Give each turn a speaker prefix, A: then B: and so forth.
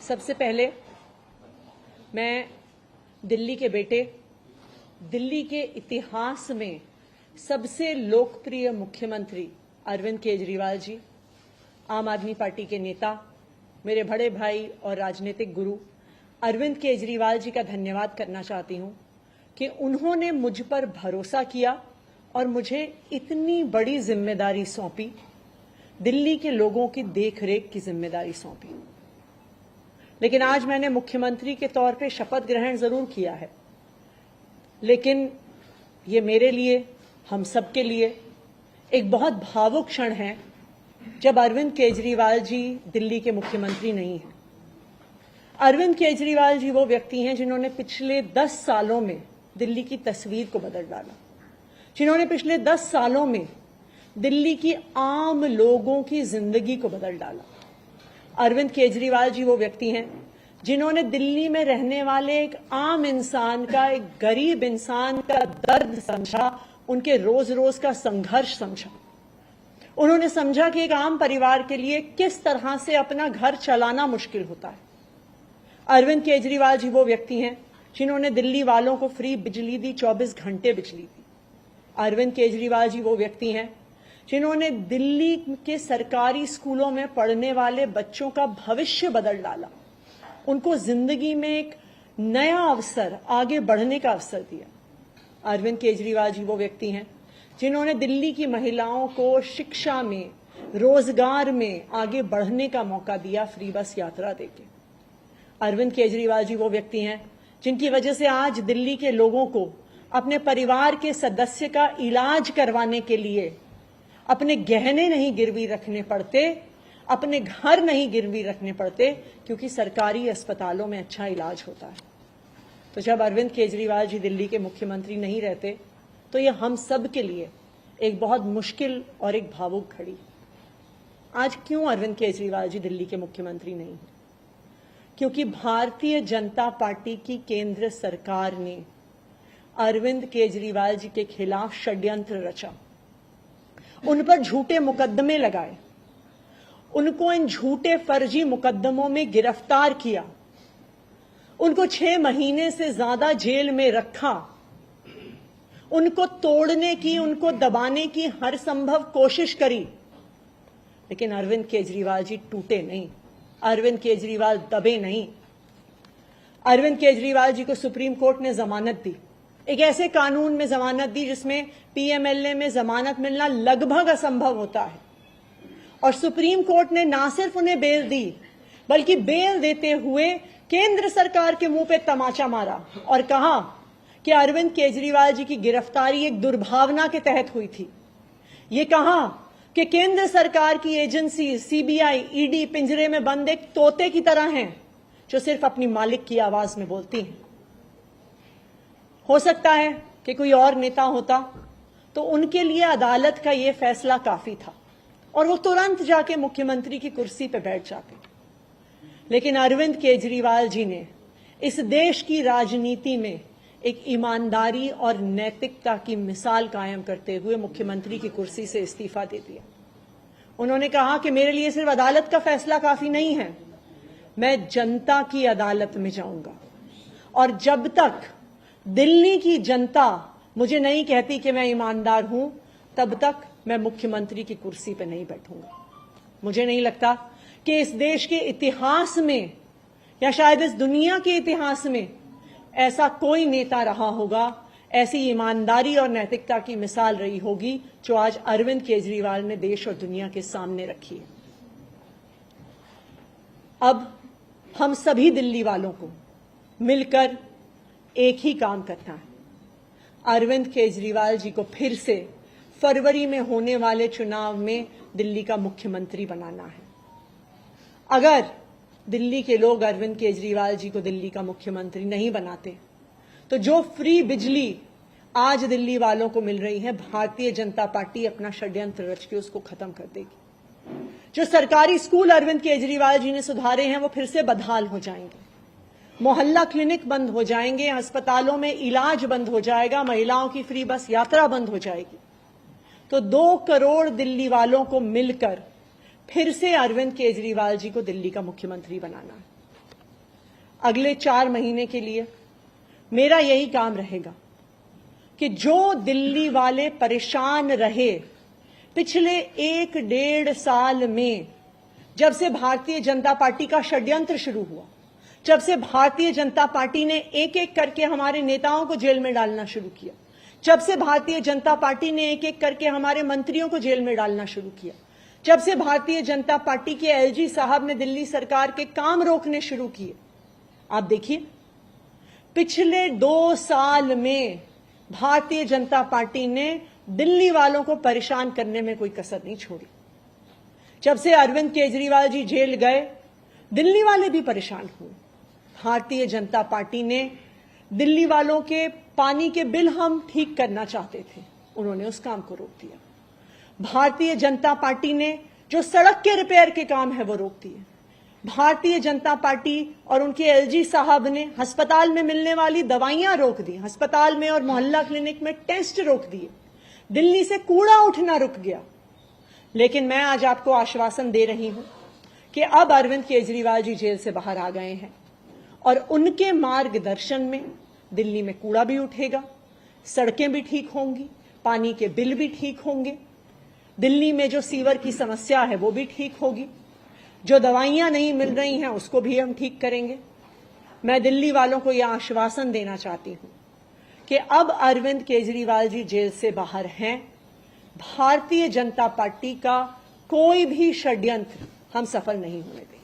A: सबसे पहले मैं दिल्ली के बेटे, दिल्ली के इतिहास में सबसे लोकप्रिय मुख्यमंत्री अरविंद केजरीवाल जी, आम आदमी पार्टी के नेता, मेरे बड़े भाई और राजनीतिक गुरु अरविंद केजरीवाल जी का धन्यवाद करना चाहती हूं कि उन्होंने मुझ पर भरोसा किया और मुझे इतनी बड़ी जिम्मेदारी सौंपी, दिल्ली के लोगों की देखरेख की जिम्मेदारी सौंपी। लेकिन आज मैंने मुख्यमंत्री के तौर पे शपथ ग्रहण जरूर किया है, लेकिन ये मेरे लिए, हम सबके लिए एक बहुत भावुक क्षण है जब अरविंद केजरीवाल जी दिल्ली के मुख्यमंत्री नहीं हैं। अरविंद केजरीवाल जी वो व्यक्ति हैं जिन्होंने पिछले 10 सालों में दिल्ली की तस्वीर को बदल डाला, जिन्होंने पिछले 10 सालों में दिल्ली की आम लोगों की जिंदगी को बदल डाला। अरविंद केजरीवाल जी वो व्यक्ति हैं जिन्होंने दिल्ली में रहने वाले एक आम इंसान का, एक गरीब इंसान का दर्द समझा, उनके रोज रोज का संघर्ष समझा। उन्होंने समझा कि एक आम परिवार के लिए किस तरह से अपना घर चलाना मुश्किल होता है। अरविंद केजरीवाल जी वो व्यक्ति हैं जिन्होंने दिल्ली वालों को फ्री बिजली दी, 24 घंटे बिजली दी। अरविंद केजरीवाल जी वो व्यक्ति हैं जिन्होंने दिल्ली के सरकारी स्कूलों में पढ़ने वाले बच्चों का भविष्य बदल डाला, उनको जिंदगी में एक नया अवसर, आगे बढ़ने का अवसर दिया। अरविंद केजरीवाल जी वो व्यक्ति हैं जिन्होंने दिल्ली की महिलाओं को शिक्षा में, रोजगार में आगे बढ़ने का मौका दिया, फ्री बस यात्रा देके। अरविंद केजरीवाल जी वो व्यक्ति हैं जिनकी वजह से आज दिल्ली के लोगों को अपने परिवार के सदस्य का इलाज करवाने के लिए अपने गहने नहीं गिरवी रखने पड़ते, अपने घर नहीं गिरवी रखने पड़ते, क्योंकि सरकारी अस्पतालों में अच्छा इलाज होता है। तो जब अरविंद केजरीवाल जी दिल्ली के मुख्यमंत्री नहीं रहते तो ये हम सब के लिए एक बहुत मुश्किल और एक भावुक घड़ी। आज क्यों अरविंद केजरीवाल जी दिल्ली के मुख्यमंत्री नहीं हैं? क्योंकि भारतीय जनता पार्टी की केंद्र सरकार ने अरविंद केजरीवाल जी के खिलाफ षड्यंत्र रचा, उन पर झूठे मुकदमे लगाए, उनको इन झूठे फर्जी मुकदमों में गिरफ्तार किया, उनको 6 महीने से ज्यादा जेल में रखा, उनको तोड़ने की, उनको दबाने की हर संभव कोशिश करी। लेकिन अरविंद केजरीवाल जी टूटे नहीं, अरविंद केजरीवाल दबे नहीं। अरविंद केजरीवाल जी को सुप्रीम कोर्ट ने जमानत दी, एक ऐसे कानून में जमानत दी जिसमें पीएमएलए में जमानत मिलना लगभग असंभव होता है, और सुप्रीम कोर्ट ने ना सिर्फ उन्हें बेल दी, बल्कि बेल देते हुए केंद्र सरकार के मुंह पे तमाचा मारा और कहा कि अरविंद केजरीवाल जी की गिरफ्तारी एक दुर्भावना के तहत हुई थी। ये कहा कि केंद्र सरकार की एजेंसी सीबीआई, ईडी पिंजरे में बंद एक तोते की तरह हैं जो सिर्फ अपनी मालिक की आवाज में बोलती हैं। हो सकता है कि कोई और नेता होता तो उनके लिए अदालत का यह फैसला काफी था और वो तुरंत जाके मुख्यमंत्री की कुर्सी पर बैठ जाते। लेकिन अरविंद केजरीवाल जी ने इस देश की राजनीति में एक ईमानदारी और नैतिकता की मिसाल कायम करते हुए मुख्यमंत्री की कुर्सी से इस्तीफा दे दिया। उन्होंने कहा कि मेरे लिए सिर्फ अदालत का फैसला काफी नहीं है, मैं जनता की अदालत में जाऊंगा, और जब तक दिल्ली की जनता मुझे नहीं कहती कि मैं ईमानदार हूं, तब तक मैं मुख्यमंत्री की कुर्सी पर नहीं बैठूंगा। मुझे नहीं लगता कि इस देश के इतिहास में या शायद इस दुनिया के इतिहास में ऐसा कोई नेता रहा होगा, ऐसी ईमानदारी और नैतिकता की मिसाल रही होगी जो आज अरविंद केजरीवाल ने देश और दुनिया के सामने रखी है। अब हम सभी दिल्ली वालों को मिलकर एक ही काम करना है, अरविंद केजरीवाल जी को फिर से फरवरी में होने वाले चुनाव में दिल्ली का मुख्यमंत्री बनाना है। अगर दिल्ली के लोग अरविंद केजरीवाल जी को दिल्ली का मुख्यमंत्री नहीं बनाते तो जो फ्री बिजली आज दिल्ली वालों को मिल रही है, भारतीय जनता पार्टी अपना षड्यंत्र रच के उसको खत्म कर देगी। जो सरकारी स्कूल अरविंद केजरीवाल जी ने सुधारे हैं वो फिर से बदहाल हो जाएंगे, मोहल्ला क्लिनिक बंद हो जाएंगे, अस्पतालों में इलाज बंद हो जाएगा, महिलाओं की फ्री बस यात्रा बंद हो जाएगी। तो 2 करोड़ दिल्ली वालों को मिलकर फिर से अरविंद केजरीवाल जी को दिल्ली का मुख्यमंत्री बनाना है। अगले 4 महीने के लिए मेरा यही काम रहेगा कि जो दिल्ली वाले परेशान रहे पिछले 1-1.5 साल में, जब से भारतीय जनता पार्टी का षड्यंत्र शुरू हुआ, जब से भारतीय जनता पार्टी ने एक एक करके हमारे नेताओं को जेल में डालना शुरू किया, जब से भारतीय जनता पार्टी ने एक एक करके हमारे मंत्रियों को जेल में डालना शुरू किया, जब से भारतीय जनता पार्टी के एलजी साहब ने दिल्ली सरकार के काम रोकने शुरू किए, आप देखिए पिछले 2 साल में भारतीय जनता पार्टी ने दिल्ली वालों को परेशान करने में कोई कसर नहीं छोड़ी। जब से अरविंद केजरीवाल जी जेल गए, दिल्ली वाले भी परेशान हुए। भारतीय जनता पार्टी ने दिल्ली वालों के पानी के बिल हम ठीक करना चाहते थे, उन्होंने उस काम को रोक दिया। भारतीय जनता पार्टी ने जो सड़क के रिपेयर के काम है वो रोक दिए। भारतीय जनता पार्टी और उनके एलजी साहब ने अस्पताल में मिलने वाली दवाइयां रोक दी, अस्पताल में और मोहल्ला क्लिनिक में टेस्ट रोक दिए, दिल्ली से कूड़ा उठना रुक गया। लेकिन मैं आज आपको आश्वासन दे रही हूं कि अब अरविंद केजरीवाल जी जेल से बाहर आ गए हैं और उनके मार्गदर्शन में दिल्ली में कूड़ा भी उठेगा, सड़कें भी ठीक होंगी, पानी के बिल भी ठीक होंगे, दिल्ली में जो सीवर की समस्या है वो भी ठीक होगी, जो दवाइयां नहीं मिल रही हैं उसको भी हम ठीक करेंगे। मैं दिल्ली वालों को यह आश्वासन देना चाहती हूं कि अब अरविंद केजरीवाल जी जेल से बाहर हैं, भारतीय जनता पार्टी का कोई भी षड्यंत्र हम सफल नहीं होने देंगे।